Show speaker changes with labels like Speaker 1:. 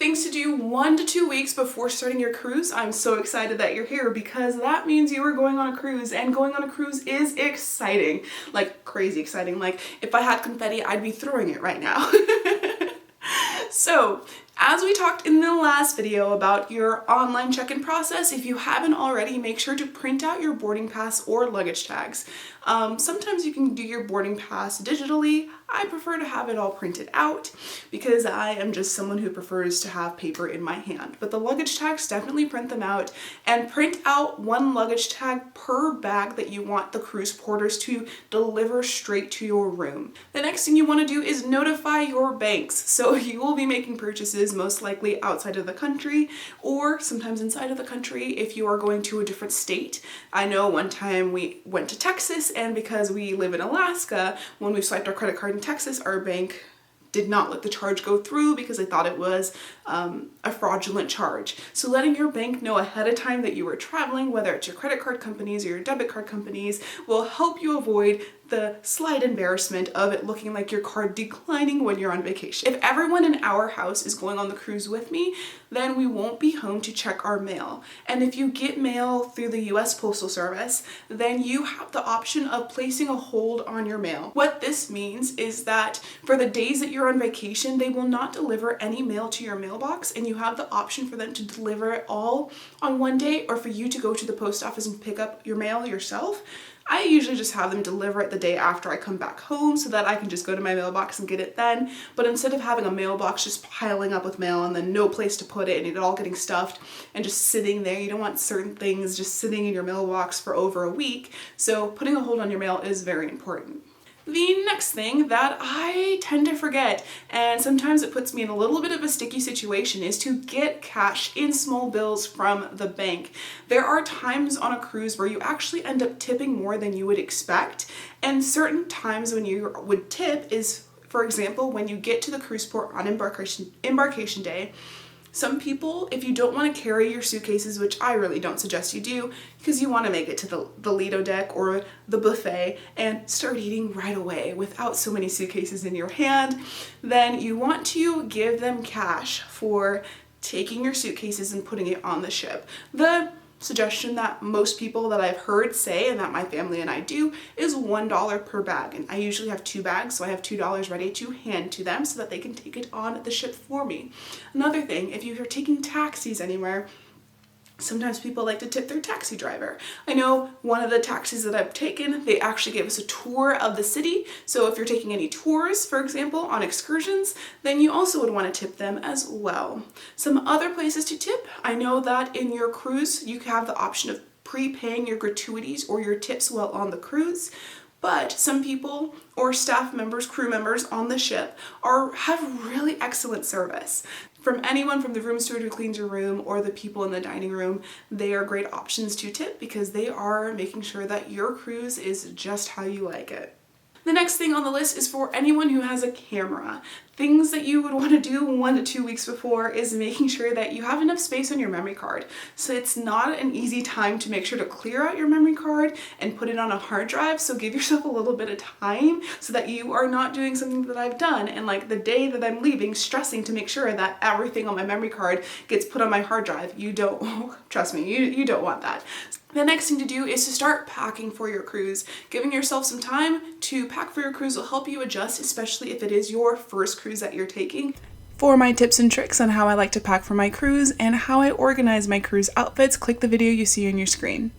Speaker 1: Things to do 1 to 2 weeks before starting your cruise. I'm so excited that you're here because that means you are going on a cruise, and going on a cruise is exciting. Like crazy exciting. Like if I had confetti, I'd be throwing it right now. So, as we talked in the last video about your online check-in process, if you haven't already, make sure to print out your boarding pass or luggage tags. Sometimes you can do your boarding pass digitally. I prefer to have it all printed out because I am just someone who prefers to have paper in my hand. But the luggage tags, definitely print them out and print out 1 luggage tag per bag that you want the cruise porters to deliver straight to your room. The next thing you want to do is notify your banks. So you will be making purchases most likely outside of the country or sometimes inside of the country if you are going to a different state. I know one time we went to Texas, and because we live in Alaska, when we swiped our credit card in Texas, our bank did not let the charge go through because they thought it was a fraudulent charge. So letting your bank know ahead of time that you are traveling, whether it's your credit card companies or your debit card companies, will help you avoid the slight embarrassment of it looking like your card declining when you're on vacation. If everyone in our house is going on the cruise with me, then we won't be home to check our mail. And if you get mail through the US Postal Service, then you have the option of placing a hold on your mail. What this means is that for the days that you're on vacation, they will not deliver any mail to your mailbox, and you have the option for them to deliver it all on one day or for you to go to the post office and pick up your mail yourself. I usually just have them deliver it the day after I come back home so that I can just go to my mailbox and get it then. But instead of having a mailbox just piling up with mail and then no place to put it and it all getting stuffed and just sitting there, you don't want certain things just sitting in your mailbox for over a week. So putting a hold on your mail is very important. The next thing that I tend to forget, and sometimes it puts me in a little bit of a sticky situation, is to get cash in small bills from the bank. There are times on a cruise where you actually end up tipping more than you would expect, and certain times when you would tip is, for example, when you get to the cruise port on embarkation day. Some people, if you don't want to carry your suitcases, which I really don't suggest you do, because you want to make it to the Lido deck or the buffet and start eating right away without so many suitcases in your hand, then you want to give them cash for taking your suitcases and putting it on the ship. The suggestion that most people that I've heard say, and that my family and I do, is $1 per bag. And I usually have 2 bags, so I have $2 ready to hand to them so that they can take it on the ship for me. Another thing, if you're taking taxis anywhere, sometimes people like to tip their taxi driver. I know one of the taxis that I've taken, they actually gave us a tour of the city. So if you're taking any tours, for example, on excursions, then you also would want to tip them as well. Some other places to tip, I know that in your cruise, you have the option of prepaying your gratuities or your tips while on the cruise. But some people or staff members, crew members on the ship have really excellent service. From anyone from the room steward who cleans your room or the people in the dining room, they are great options to tip because they are making sure that your cruise is just how you like it. The next thing on the list is for anyone who has a camera. Things that you would want to do 1 to 2 weeks before is making sure that you have enough space on your memory card. So it's not an easy time to make sure to clear out your memory card and put it on a hard drive. So give yourself a little bit of time so that you are not doing something that I've done and like the day that I'm leaving stressing to make sure that everything on my memory card gets put on my hard drive. You don't, trust me, you don't want that. The next thing to do is to start packing for your cruise. Giving yourself some time to pack for your cruise will help you adjust, especially if it is your first cruise that you're taking. For my tips and tricks on how I like to pack for my cruise and how I organize my cruise outfits, click the video you see on your screen.